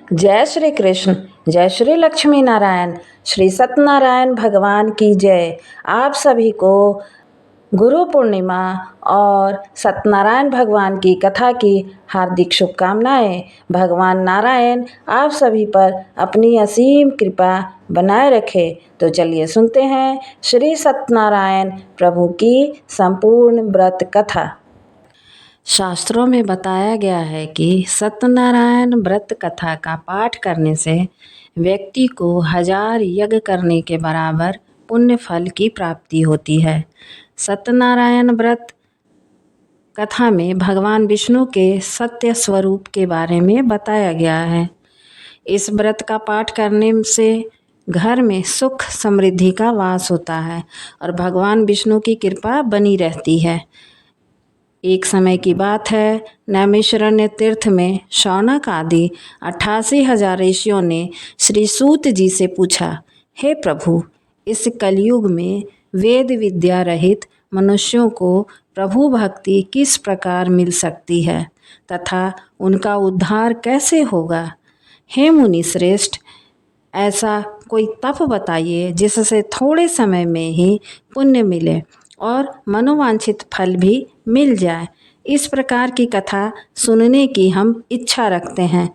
जय श्री कृष्ण। जय श्री लक्ष्मी नारायण। श्री सत्यनारायण भगवान की जय। आप सभी को गुरु पूर्णिमा और सत्यनारायण भगवान की कथा की हार्दिक शुभकामनाएं। भगवान नारायण आप सभी पर अपनी असीम कृपा बनाए रखे। तो चलिए सुनते हैं श्री सत्यनारायण प्रभु की संपूर्ण व्रत कथा। शास्त्रों में बताया गया है कि सत्यनारायण व्रत कथा का पाठ करने से व्यक्ति को 1000 यज्ञ करने के बराबर पुण्य फल की प्राप्ति होती है। सत्यनारायण व्रत कथा में भगवान विष्णु के सत्य स्वरूप के बारे में बताया गया है। इस व्रत का पाठ करने से घर में सुख समृद्धि का वास होता है और भगवान विष्णु की कृपा बनी रहती है। एक समय की बात है, नैमिषारण्य तीर्थ में शौनक आदि 88,000 ऋषियों ने श्री सूत जी से पूछा, हे प्रभु, इस कलयुग में वेद विद्या रहित मनुष्यों को प्रभु भक्ति किस प्रकार मिल सकती है तथा उनका उद्धार कैसे होगा। हे मुनि श्रेष्ठ, ऐसा कोई तप बताइए जिससे थोड़े समय में ही पुण्य मिले और मनोवांछित फल भी मिल जाए। इस प्रकार की कथा सुनने की हम इच्छा रखते हैं।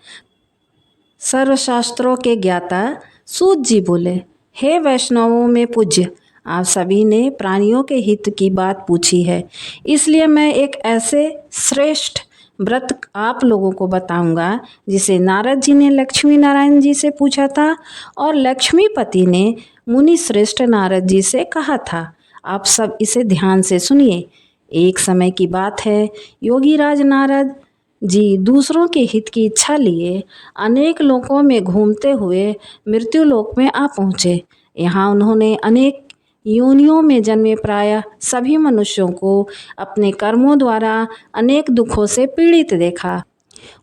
सर्वशास्त्रों के ज्ञाता सूत जी बोले, हे वैष्णवों में पूज्य, आप सभी ने प्राणियों के हित की बात पूछी है, इसलिए मैं एक ऐसे श्रेष्ठ व्रत आप लोगों को बताऊंगा जिसे नारद जी ने लक्ष्मी नारायण जी से पूछा था और लक्ष्मीपति ने मुनि श्रेष्ठ नारद जी से कहा था। आप सब इसे ध्यान से सुनिए। एक समय की बात है, योगीराज नारद जी दूसरों के हित की इच्छा लिए अनेक लोकों में घूमते हुए मृत्यु लोक में आ पहुँचे। यहाँ उन्होंने अनेक योनियों में जन्मे प्रायः सभी मनुष्यों को अपने कर्मों द्वारा अनेक दुखों से पीड़ित देखा।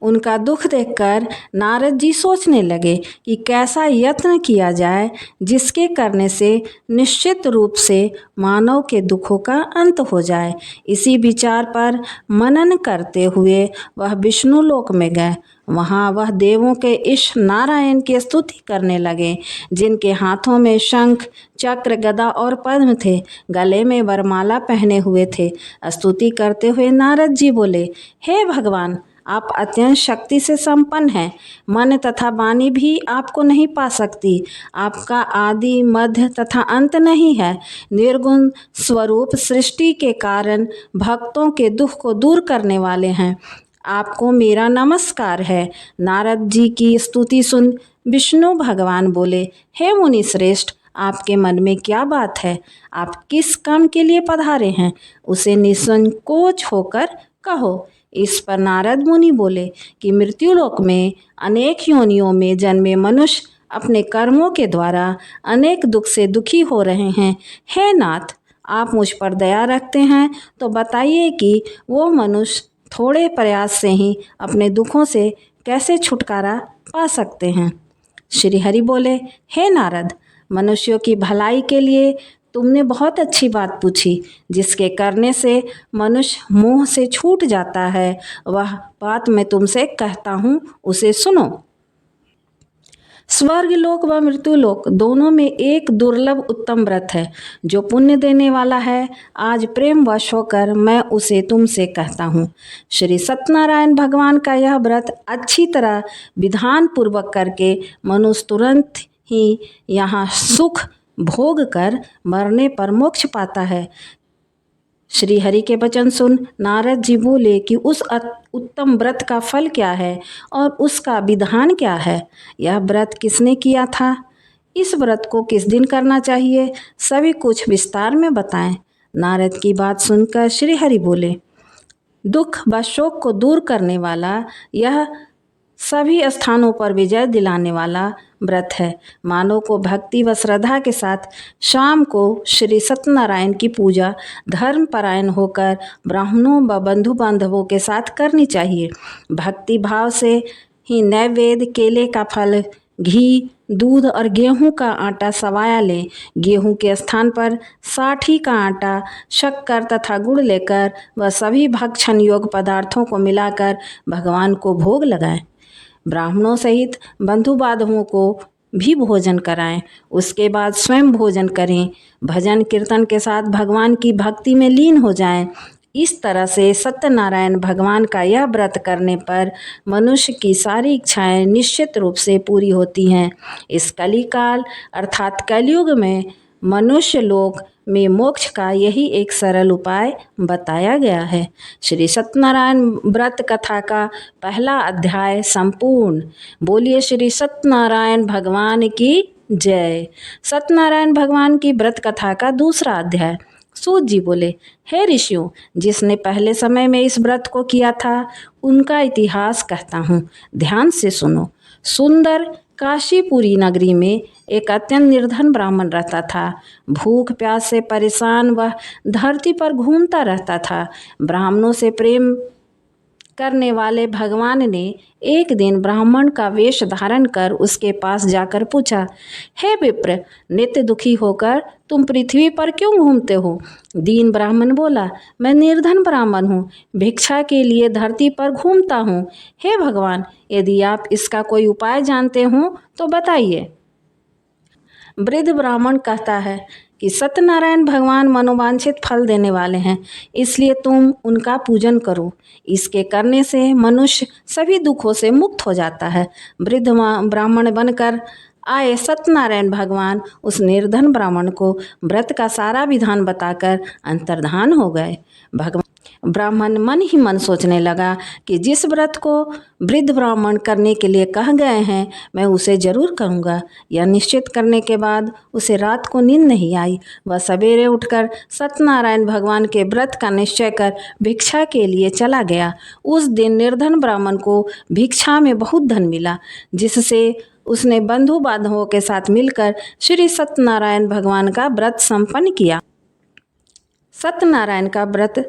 उनका दुख देखकर नारद जी सोचने लगे कि कैसा यत्न किया जाए जिसके करने से निश्चित रूप से मानव के दुखों का अंत हो जाए। इसी विचार पर मनन करते हुए वह विष्णु लोक में गए। वहाँ वह देवों के इष्ट नारायण की स्तुति करने लगे, जिनके हाथों में शंख चक्र गदा और पद्म थे, गले में वरमाला पहने हुए थे। स्तुति करते हुए नारद जी बोले, हे भगवान, आप अत्यंत शक्ति से संपन्न हैं। मन तथा वाणी भी आपको नहीं पा सकती। आपका आदि मध्य तथा अंत नहीं है। निर्गुण स्वरूप सृष्टि के कारण भक्तों के दुख को दूर करने वाले हैं। आपको मेरा नमस्कार है। नारद जी की स्तुति सुन विष्णु भगवान बोले, हे मुनि श्रेष्ठ, आपके मन में क्या बात है? आप किस काम के लिए पधारे हैं? उसे निसंकोच होकर कहो। इस पर नारद मुनि बोले कि मृत्युलोक में अनेक योनियों में जन्मे मनुष्य अपने कर्मों के द्वारा अनेक दुख से दुखी हो रहे हैं। हे नाथ, आप मुझ पर दया रखते हैं तो बताइए कि वो मनुष्य थोड़े प्रयास से ही अपने दुखों से कैसे छुटकारा पा सकते हैं। श्री हरि बोले, हे नारद, मनुष्यों की भलाई के लिए तुमने बहुत अच्छी बात पूछी। जिसके करने से मनुष्य मोह से छूट जाता है, वह बात मैं तुमसे कहता हूँ, उसे सुनो। स्वर्ग लोक व मृत्यु लोक दोनों में एक दुर्लभ उत्तम व्रत है जो पुण्य देने वाला है। आज प्रेम वश होकर मैं उसे तुमसे कहता हूँ। श्री सत्यनारायण भगवान का यह व्रत अच्छी तरह विधान पूर्वक करके मनुष्य तुरंत ही यहाँ सुख भोग कर मरने पर मोक्ष पाता है। श्री हरि के वचन सुन नारद जी बोले कि उस उत्तम व्रत का फल क्या है और उसका विधान क्या है? यह व्रत किसने किया था? इस व्रत को किस दिन करना चाहिए? सभी कुछ विस्तार में बताएं। नारद की बात सुनकर श्री हरि बोले, दुख व शोक को दूर करने वाला यह सभी स्थानों पर विजय दिलाने वाला व्रत है। मानव को भक्ति व श्रद्धा के साथ शाम को श्री सत्यनारायण की पूजा धर्म परायण होकर ब्राह्मणों व बंधु बांधवों के साथ करनी चाहिए। भक्ति भाव से ही नैवेद्य केले का फल, घी, दूध और गेहूं का आटा सवाया लें। गेहूं के स्थान पर साठी का आटा, शक्कर तथा गुड़ लेकर वह सभी भक्षण योग्य पदार्थों को मिलाकर भगवान को भोग लगाएं। ब्राह्मणों सहित बंधु बांधवों को भी भोजन कराएं। उसके बाद स्वयं भोजन करें। भजन कीर्तन के साथ भगवान की भक्ति में लीन हो जाएं। इस तरह से सत्यनारायण भगवान का यह व्रत करने पर मनुष्य की सारी इच्छाएं निश्चित रूप से पूरी होती हैं। इस कलिकाल अर्थात कलयुग में मनुष्य लोक में मोक्ष का यही एक सरल उपाय बताया गया है। श्री सत्यनारायण व्रत कथा का पहला अध्याय संपूर्ण। बोलिए श्री सत्यनारायण भगवान की जय। सत्यनारायण भगवान की व्रत कथा का दूसरा अध्याय। सूत जी बोले, हे ऋषियों, जिसने पहले समय में इस व्रत को किया था उनका इतिहास कहता हूँ, ध्यान से सुनो। सुंदर काशीपुरी नगरी में एक अत्यंत निर्धन ब्राह्मण रहता था। भूख प्यास से परेशान वह धरती पर घूमता रहता था। ब्राह्मणों से प्रेम करने वाले भगवान ने एक दिन ब्राह्मण का वेश धारण कर उसके पास जाकर पूछा, हे विप्र, नित्य दुखी होकर तुम पृथ्वी पर क्यों घूमते हो? दीन ब्राह्मण बोला, मैं निर्धन ब्राह्मण हूँ, भिक्षा के लिए धरती पर घूमता हूँ। हे भगवान, यदि आप इसका कोई उपाय जानते हो तो बताइए। वृद्ध ब्राह्मण कहता है कि सत्यनारायण भगवान मनोवांछित फल देने वाले हैं, इसलिए तुम उनका पूजन करो। इसके करने से मनुष्य सभी दुखों से मुक्त हो जाता है। वृद्ध ब्राह्मण बनकर आए सत्यनारायण भगवान उस निर्धन ब्राह्मण को व्रत का सारा विधान बताकर अंतर्धान हो गए। ब्राह्मण मन ही मन सोचने लगा कि जिस व्रत को वृद्ध ब्राह्मण करने के लिए कह गए हैं मैं उसे जरूर करूँगा। यह निश्चित करने के बाद उसे रात को नींद नहीं आई। वह सवेरे उठकर सत्यनारायण भगवान के व्रत का निश्चय कर भिक्षा के लिए चला गया। उस दिन निर्धन ब्राह्मण को भिक्षा में बहुत धन मिला, जिससे उसने बंधु बांधवों के साथ मिलकर श्री सत्यनारायण भगवान का व्रत संपन्न किया। सत्यनारायण का व्रत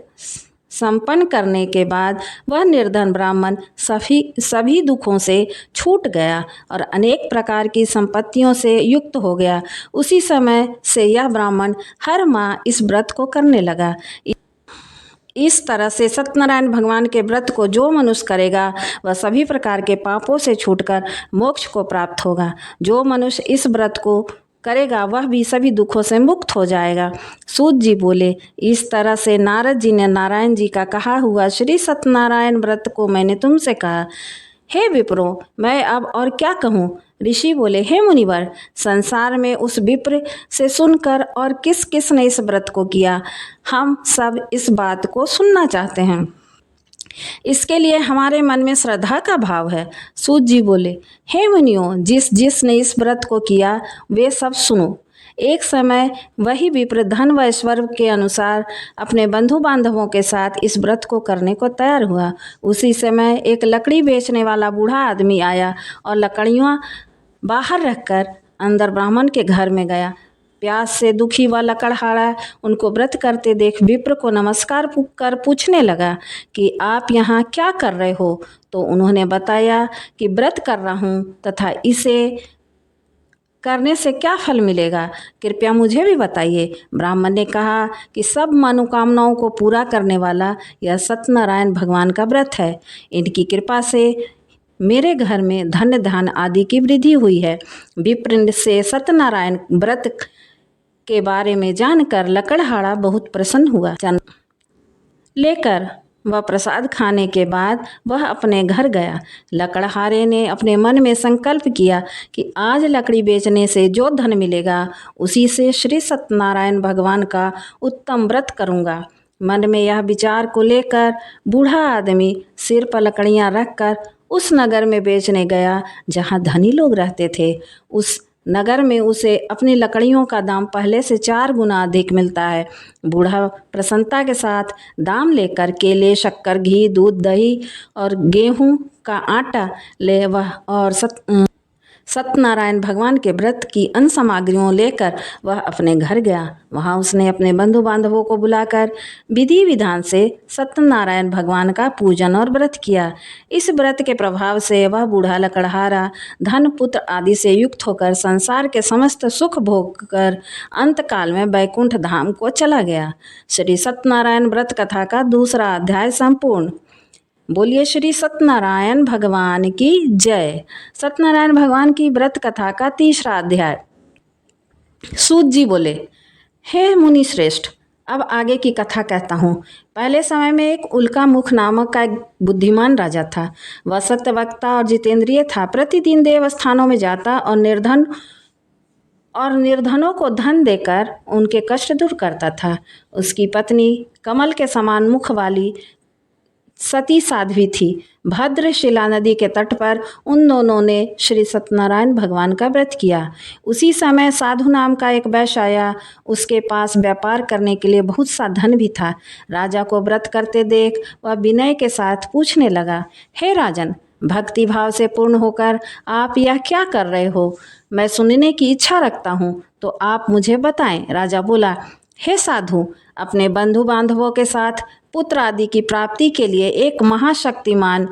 संपन्न करने के बाद वह निर्धन ब्राह्मण सभी दुखों से छूट गया और अनेक प्रकार की संपत्तियों से युक्त हो गया। उसी समय से यह ब्राह्मण हर माह इस व्रत को करने लगा। इस तरह से सत्यनारायण भगवान के व्रत को जो मनुष्य करेगा वह सभी प्रकार के पापों से छूटकर मोक्ष को प्राप्त होगा। जो मनुष्य इस व्रत को करेगा वह भी सभी दुखों से मुक्त हो जाएगा। सूत जी बोले, इस तरह से नारद जी ने नारायण जी का कहा हुआ श्री सत्यनारायण व्रत को मैंने तुमसे कहा। हे विप्रो, मैं अब और क्या कहूँ? ऋषि बोले, हे मुनिवर, संसार में उस विप्र से सुनकर और किस किस ने इस व्रत को किया, हम सब इस बात को सुनना चाहते हैं। इसके लिए हमारे मन में श्रद्धा का भाव है। सूत जी बोले, हे मुनियों, जिसने इस व्रत को किया वे सब सुनो। एक समय वही विप्र धन व ऐश्वर्य के अनुसार अपने बंधु बांधवों के साथ इस व्रत को करने को तैयार हुआ। उसी समय एक लकड़ी बेचने वाला बूढ़ा आदमी आया और लकड़ियाँ बाहर रखकर अंदर ब्राह्मण के घर में गया। प्यास से दुखी व लकड़हारा उनको व्रत करते देख विप्र को नमस्कार कर पूछने लगा कि आप यहाँ क्या कर रहे हो? तो उन्होंने बताया कि व्रत कर रहा हूँ तथा इसे करने से क्या फल मिलेगा, कृपया मुझे भी बताइए। ब्राह्मण ने कहा कि सब मनोकामनाओं को पूरा करने वाला यह सत्यनारायण भगवान का व्रत है। इनकी कृपा से मेरे घर में धन धान आदि की वृद्धि हुई है। विप्र से सत्यनारायण व्रत के बारे में जानकर लकड़हारा बहुत प्रसन्न हुआ। लेकर वह प्रसाद खाने के बाद वह अपने घर गया। लकड़हारे ने अपने मन में संकल्प किया कि आज लकड़ी बेचने से जो धन मिलेगा उसी से श्री सत्यनारायण भगवान का उत्तम व्रत करूँगा। मन में यह विचार को लेकर बूढ़ा आदमी सिर पर लकड़ियाँ रखकर उस नगर में बेचने गया जहाँ धनी लोग रहते थे। उस नगर में उसे अपनी लकड़ियों का दाम पहले से 4 गुना अधिक मिलता है। बूढ़ा प्रसन्नता के साथ दाम लेकर केले, शक्कर, घी, दूध, दही और गेहूं का आटा ले वह और सत्यनारायण भगवान के व्रत की अन्य सामग्रियों लेकर वह अपने घर गया। वहाँ उसने अपने बंधु बांधवों को बुलाकर विधि विधान से सत्यनारायण भगवान का पूजन और व्रत किया। इस व्रत के प्रभाव से वह बूढ़ा लकड़हारा धन पुत्र आदि से युक्त होकर संसार के समस्त सुख भोग कर अंतकाल में बैकुंठ धाम को चला गया। श्री सत्यनारायण व्रत कथा का दूसरा अध्याय संपूर्ण। बोलिए श्री सत्यनारायण भगवान की जय। सत्यनारायण भगवान की व्रत कथा का 3रा अध्याय। सूत जी बोले, हे मुनि श्रेष्ठ, अब आगे की कथा कहता हूँ। पहले समय में एक उल्का मुख नामक का एक बुद्धिमान राजा था। वह सत्यवक्ता और जितेंद्रिय था। प्रतिदिन देव स्थानों में जाता और निर्धनों को धन देकर उनके कष्ट दूर करता था। उसकी पत्नी कमल के समान मुख वाली सती साध्वी थी। भद्रशिला नदी के तट पर उन दोनों ने श्री सत्यनारायण भगवान का व्रत किया। उसी समय साधु नाम का एक वैश्य आया। उसके पास व्यापार करने के लिए बहुत सा धन भी था। राजा को व्रत करते देख वह विनय के साथ पूछने लगा, हे राजन, भक्ति भाव से पूर्ण होकर आप यह क्या कर रहे हो? मैं सुनने की इच्छा रखता हूँ, तो आप मुझे बताएं। राजा बोला, हे साधु, अपने बंधु बांधवों के साथ पुत्र आदि की प्राप्ति के लिए एक महाशक्तिमान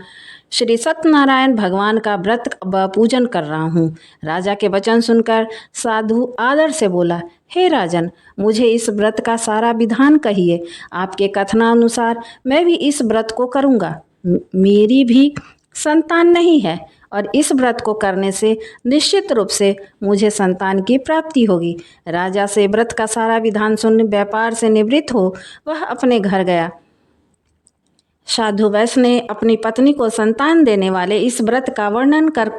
श्री सत्यनारायण भगवान का व्रत व पूजन कर रहा हूँ। राजा के वचन सुनकर साधु आदर से बोला, हे राजन, मुझे इस व्रत का सारा विधान कहिए। आपके कथनानुसार मैं भी इस व्रत को करूँगा। मेरी भी संतान नहीं है और इस व्रत को करने से निश्चित रूप से मुझे संतान की प्राप्ति होगी। राजा से व्रत का सारा विधान सुन व्यापार से निवृत्त हो वह अपने घर गया। साधु वैश्य ने अपनी पत्नी को संतान देने वाले इस व्रत का वर्णन कर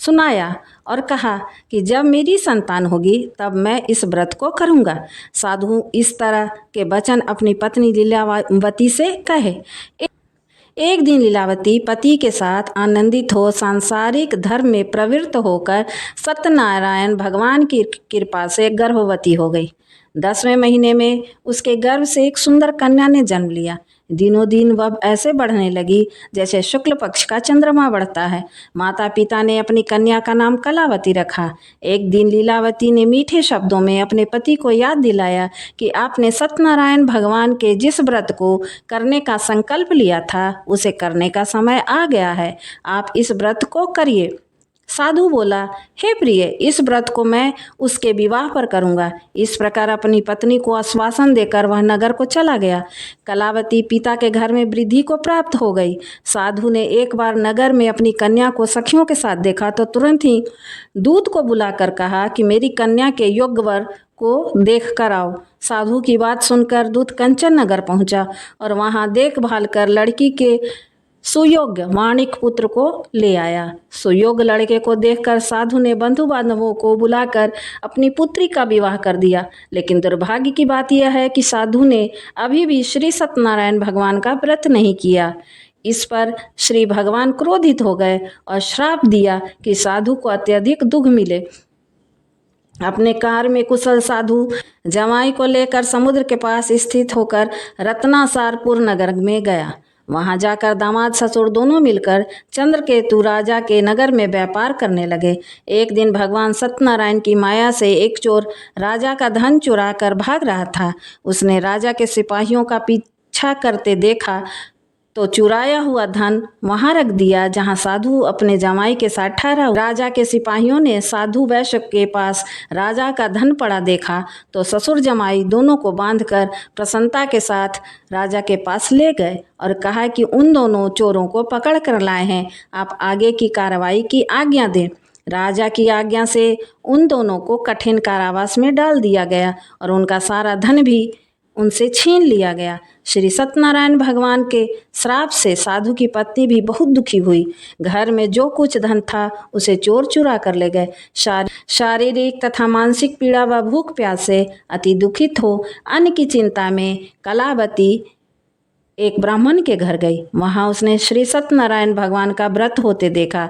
सुनाया और कहा कि जब मेरी संतान होगी तब मैं इस व्रत को करूँगा। साधु इस तरह के वचन अपनी पत्नी लीलावती से कहे। एक दिन लीलावती पति के साथ आनंदित हो सांसारिक धर्म में प्रवृत्त होकर सत्यनारायण भगवान की कृपा से गर्भवती हो गई। 10वें महीने में उसके गर्भ से एक सुंदर कन्या ने जन्म लिया। दिनों दिन वह ऐसे बढ़ने लगी जैसे शुक्ल पक्ष का चंद्रमा बढ़ता है। माता पिता ने अपनी कन्या का नाम कलावती रखा। एक दिन लीलावती ने मीठे शब्दों में अपने पति को याद दिलाया कि आपने सत्यनारायण भगवान के जिस व्रत को करने का संकल्प लिया था उसे करने का समय आ गया है। आप इस व्रत को करिए। साधु बोला, हे प्रिय, इस व्रत को मैं उसके विवाह पर करूँगा। इस प्रकार अपनी पत्नी को आश्वासन देकर वह नगर को चला गया। कलावती पिता के घर में वृद्धि को प्राप्त हो गई। साधु ने एक बार नगर में अपनी कन्या को सखियों के साथ देखा तो तुरंत ही दूत को बुलाकर कहा कि मेरी कन्या के योग्य वर को देख कर आओ। साधु की बात सुनकर दूत कंचन नगर पहुँचा और वहाँ देखभाल कर लड़की के सुयोग्य माणिक पुत्र को ले आया। सुयोग्य लड़के को देखकर साधु ने बंधु बांधवों को बुलाकर अपनी पुत्री का विवाह कर दिया। लेकिन दुर्भाग्य की बात यह है कि साधु ने अभी भी श्री सत्यनारायण भगवान का व्रत नहीं किया। इस पर श्री भगवान क्रोधित हो गए और श्राप दिया कि साधु को अत्यधिक दुख मिले। अपने कार्य में कुशल साधु जमाई को लेकर समुद्र के पास स्थित होकर रत्नासारपुर नगर में गया। वहां जाकर दामाद ससुर दोनों मिलकर चंद्रकेतु राजा के नगर में व्यापार करने लगे। एक दिन भगवान सत्यनारायण की माया से एक चोर राजा का धन चुरा कर भाग रहा था। उसने राजा के सिपाहियों का पीछा करते देखा तो चुराया हुआ धन वहां रख दिया जहां साधु अपने जमाई के साथ ठहरा। राजा के सिपाहियों ने साधु वैश्य के पास राजा का धन पड़ा देखा तो ससुर जमाई दोनों को बांधकर प्रसन्नता के साथ राजा के पास ले गए और कहा कि उन दोनों चोरों को पकड़ कर लाए हैं, आप आगे की कार्रवाई की आज्ञा दें। राजा की आज्ञा से उन दोनों को कठिन कारावास में डाल दिया गया और उनका सारा धन भी उनसे छीन लिया गया। श्री सत्यनारायण भगवान के श्राप से साधु की पत्नी भी बहुत दुखी हुई। घर में जो कुछ धन था उसे चोर चुरा कर ले गए। शारीरिक तथा मानसिक पीड़ा व भूख प्यास से अति दुखित हो अन्न की चिंता में कलावती एक ब्राह्मण के घर गई। वहां उसने श्री सत्यनारायण भगवान का व्रत होते देखा।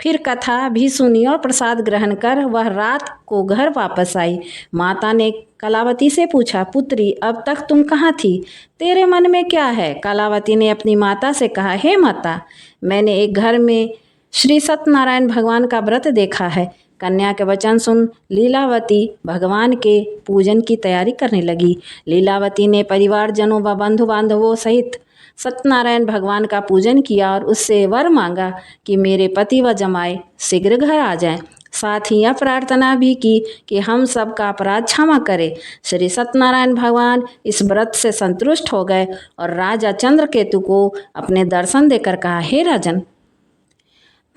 फिर कथा भी सुनी और प्रसाद ग्रहण कर वह रात को घर वापस आई। माता ने कलावती से पूछा, पुत्री, अब तक तुम कहाँ थी? तेरे मन में क्या है? कलावती ने अपनी माता से कहा, हे माता, मैंने एक घर में श्री सत्यनारायण भगवान का व्रत देखा है। कन्या के वचन सुन लीलावती भगवान के पूजन की तैयारी करने लगी। लीलावती ने परिवारजनों व बंधु बांधवों सहित सत्यनारायण भगवान का पूजन किया और उससे वर मांगा कि मेरे पति व जमाई शीघ्र घर आ जाएं। साथ ही यह प्रार्थना भी की कि हम सबका अपराध क्षमा करे। श्री सत्यनारायण भगवान इस व्रत से संतुष्ट हो गए और राजा चंद्रकेतु को अपने दर्शन देकर कहा, हे राजन,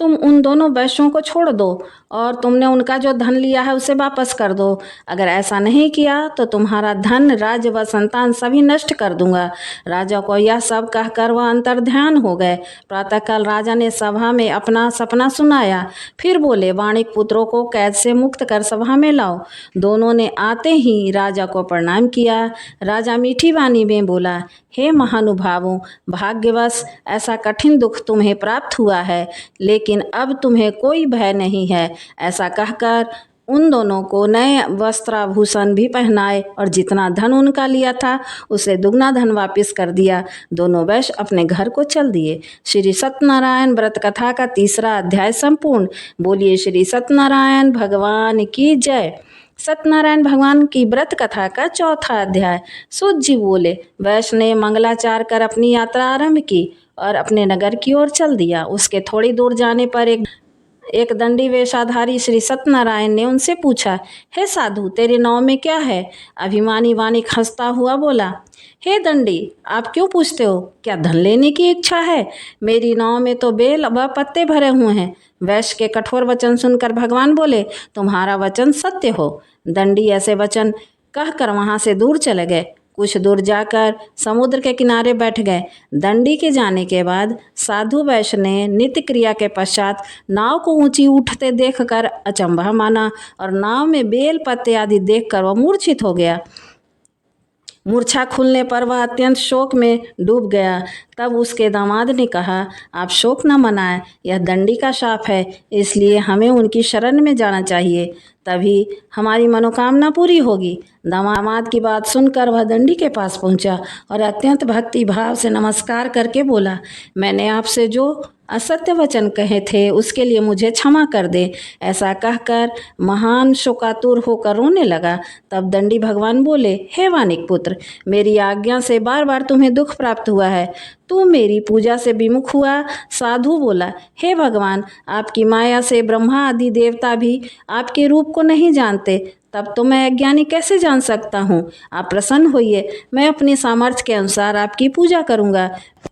तुम उन दोनों वैश्यों को छोड़ दो और तुमने उनका जो धन लिया है उसे वापस कर दो। अगर ऐसा नहीं किया तो तुम्हारा धन, राज्य व संतान सभी नष्ट कर दूंगा। राजा को यह सब कहकर वह अंतर्ध्यान हो गए। प्रातःकाल राजा ने सभा में अपना सपना सुनाया। फिर बोले, वाणिक पुत्रों को कैद से मुक्त कर सभा में लाओ। दोनों ने आते ही राजा को प्रणाम किया। राजा मीठी वाणी में बोला, हे महानुभावों, भाग्यवश ऐसा कठिन दुख तुम्हें प्राप्त हुआ है, लेकिन अब तुम्हें कोई भय नहीं है। ऐसा कहकर उन दोनों को नए वस्त्राभूषण भी पहनाए और जितना धन उनका लिया था उसे दुगना धन वापस कर दिया। दोनों वैश्य अपने घर को चल दिए। श्री सत्यनारायण व्रत कथा का 3रा अध्याय संपूर्ण। बोलिए श्री सत्यनारायण भगवान की जय। सत्यनारायण भगवान की व्रत कथा का 4था अध्याय। सूत जी बोले, वैश्य ने मंगलाचार कर अपनी यात्रा आरंभ की और अपने नगर की ओर चल दिया। उसके थोड़ी दूर जाने पर एक दंडी वेशाधारी श्री सत्यनारायण ने उनसे पूछा, हे साधु, तेरे नाव में क्या है? अभिमानी वाणिक हंसता हुआ बोला, हे दंडी, आप क्यों पूछते हो? क्या धन लेने की इच्छा है? मेरी नाव में तो बेल व पत्ते भरे हुए हैं। वैश्य के कठोर वचन सुनकर भगवान बोले, तुम्हारा वचन सत्य हो। दंडी ऐसे वचन कहकर वहाँ से दूर चले गए। कुछ दूर जाकर समुद्र के किनारे बैठ गए। दंडी के जाने के बाद साधु वैश्य ने नित्य क्रिया के पश्चात नाव को ऊंची उठते देखकर अचंभा माना और नाव में बेल पत्ते आदि देखकर वह मूर्छित हो गया। मूर्छा खुलने पर वह अत्यंत शोक में डूब गया। तब उसके दामाद ने कहा, आप शोक न मनाएं, यह दंडी का शाप है, इसलिए हमें उनकी शरण में जाना चाहिए, तभी हमारी मनोकामना पूरी होगी। दामाद की बात सुनकर वह दंडी के पास पहुंचा और अत्यंत भक्ति भाव से नमस्कार करके बोला, मैंने आपसे जो असत्य वचन कहे थे उसके लिए मुझे क्षमा कर दे। ऐसा कहकर महान शोकातुर होकर रोने लगा। तब दंडी भगवान बोले, हे वाणिक पुत्र, मेरी आज्ञा से बार बार तुम्हें दुख प्राप्त हुआ है, तू मेरी पूजा से विमुख हुआ। साधु बोला, हे भगवान, आपकी माया से ब्रह्मा आदि देवता भी आपके रूप को नहीं जानते, तब तो मैं अज्ञानी कैसे जान सकता हूँ? आप प्रसन्न होइए, मैं अपनी सामर्थ्य के अनुसार आपकी पूजा करूँगा।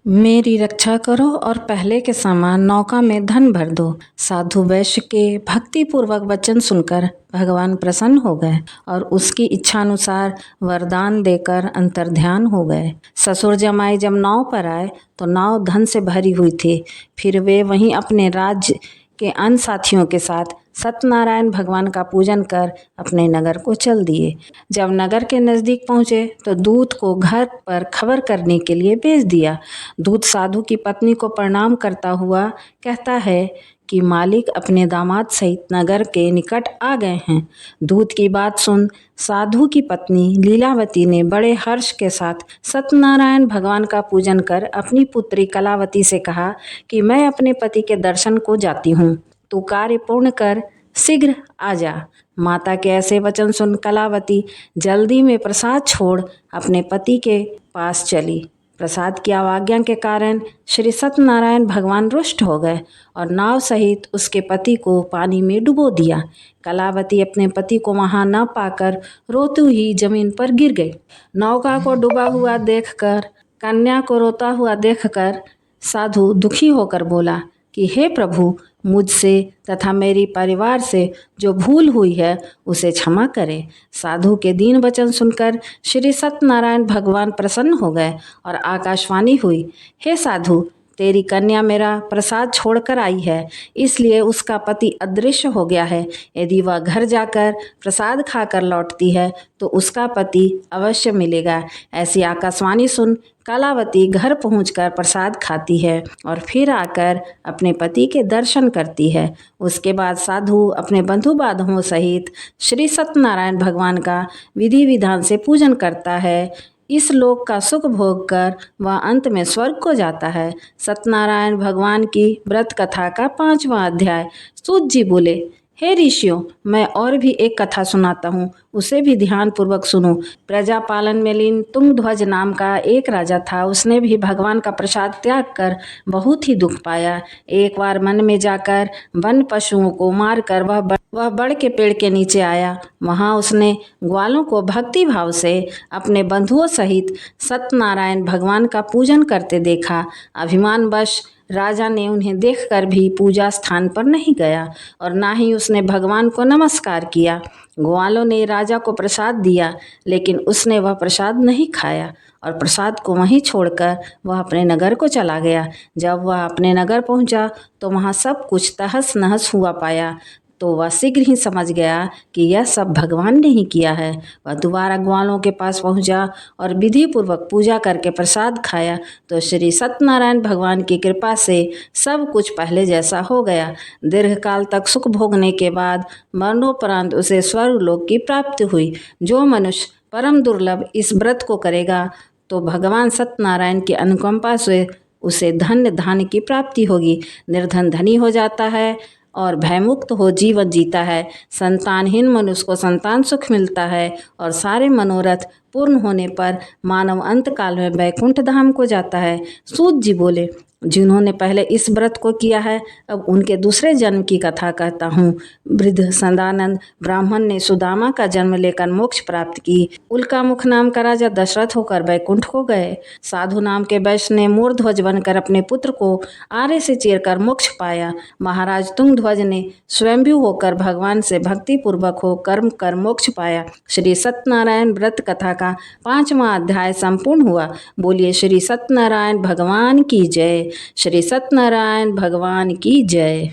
मेरी रक्षा करो और पहले के समान नौका में धन भर दो। साधु वैश्य के भक्तिपूर्वक वचन सुनकर भगवान प्रसन्न हो गए और उसकी इच्छानुसार वरदान देकर अंतर्ध्यान हो गए। ससुर जमाई जब नाव पर आए तो नाव धन से भरी हुई थी। फिर वे वहीं अपने राज्य के अन्य साथियों के साथ सत्यनारायण भगवान का पूजन कर अपने नगर को चल दिए। जब नगर के नज़दीक पहुँचे तो दूत को घर पर खबर करने के लिए भेज दिया। दूत साधु की पत्नी को प्रणाम करता हुआ कहता है कि मालिक अपने दामाद सहित नगर के निकट आ गए हैं। दूत की बात सुन साधु की पत्नी लीलावती ने बड़े हर्ष के साथ सत्यनारायण भगवान का पूजन कर अपनी पुत्री कलावती से कहा कि मैं अपने पति के दर्शन को जाती हूँ, तू कार्य पूर्ण कर शीघ्र आ जा। माता के ऐसे वचन सुन कलावती जल्दी में प्रसाद छोड़ अपने पति के पास चली। प्रसाद की अवज्ञा के कारण श्री सत्यनारायण भगवान रुष्ट हो गए और नाव सहित उसके पति को पानी में डुबो दिया। कलावती अपने पति को वहां न पाकर रोती हुई जमीन पर गिर गई। नौका को डूबा हुआ देखकर, कन्या को रोता हुआ देखकर साधु दुखी होकर बोला कि हे प्रभु, मुझसे तथा मेरी परिवार से जो भूल हुई है उसे क्षमा करें। साधु के दीन वचन सुनकर श्री सत्यनारायण भगवान प्रसन्न हो गए और आकाशवाणी हुई, हे साधु, तेरी कन्या मेरा प्रसाद छोड़कर आई है, इसलिए उसका पति अदृश्य हो गया है। यदि वह घर जाकर प्रसाद खाकर लौटती है तो उसका पति अवश्य मिलेगा। ऐसी आकाशवाणी सुन कलावती घर पहुंचकर प्रसाद खाती है और फिर आकर अपने पति के दर्शन करती है। उसके बाद साधु अपने बंधु बांधवों सहित श्री सत्यनारायण भगवान का विधि विधान से पूजन करता है। इस लोक का सुख भोग कर वह अंत में स्वर्ग को जाता है। सत्यनारायण भगवान की व्रत कथा का 5वां अध्याय। सूत जी बोले, हे ऋषियों, मैं और भी एक कथा सुनाता हूँ, उसे भी ध्यान पूर्वक सुनो। प्रजा पालन में लीन तुंगध्वज नाम का एक राजा था। उसने भी भगवान का प्रसाद त्याग कर बहुत ही दुख पाया। एक बार मन में जाकर वन पशुओं को मारकर वह वह बड़ के पेड़ के नीचे आया। वहाँ उसने ग्वालों को भक्ति भाव से अपने बंधुओं सहित सत्यनारायण भगवान का पूजन करते देखा। अभिमानवश राजा ने उन्हें देखकर भी पूजा स्थान पर नहीं गया और ना ही उसने भगवान को नमस्कार किया। ग्वालों ने राजा को प्रसाद दिया, लेकिन उसने वह प्रसाद नहीं खाया और प्रसाद को वहीं छोड़कर वह अपने नगर को चला गया। जब वह अपने नगर पहुंचा तो वहाँ सब कुछ तहस नहस हुआ पाया, तो वह शीघ्र ही समझ गया कि यह सब भगवान ने ही किया है। वह दोबारा ग्वालों के पास पहुंचा और विधि पूर्वक पूजा करके प्रसाद खाया तो श्री सत्यनारायण भगवान की कृपा से सब कुछ पहले जैसा हो गया। दीर्घकाल तक सुख भोगने के बाद मरणोपरांत उसे स्वर्गलोक की प्राप्ति हुई। जो मनुष्य परम दुर्लभ इस व्रत को करेगा तो भगवान सत्यनारायण की अनुकंपा से उसे धन्य धान्य की प्राप्ति होगी। निर्धन धनी हो जाता है और भयमुक्त हो जीवन जीता है। संतानहीन मनुष्य को संतान सुख मिलता है और सारे मनोरथ पूर्ण होने पर मानव अंत काल में वैकुंठ धाम को जाता है। सूत जी बोले, जिन्होंने पहले इस व्रत को किया है अब उनके दूसरे जन्म की कथा कहता हूँ। वृद्ध सदानंद ब्राह्मण ने सुदामा का जन्म लेकर मोक्ष प्राप्त की। उल्का मुख नाम का राजा दशरथ होकर वैकुंठ को गए। साधु नाम के वैश्य ने मूर्ध्वज बनकर अपने पुत्र को आरे से चीरकर मोक्ष पाया। महाराज तुंगध्वज ने स्वयंभू होकर भगवान से भक्ति पूर्वक हो कर्म कर मोक्ष पाया। श्री सत्यनारायण व्रत कथा का 5वां अध्याय संपूर्ण हुआ। बोलिए श्री सत्यनारायण भगवान की जय। श्री सत्यनारायण भगवान की जय।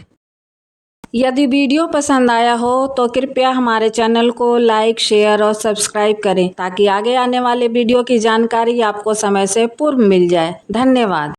यदि वीडियो पसंद आया हो तो कृपया हमारे चैनल को लाइक, शेयर और सब्सक्राइब करें ताकि आगे आने वाले वीडियो की जानकारी आपको समय से पूर्व मिल जाए। धन्यवाद।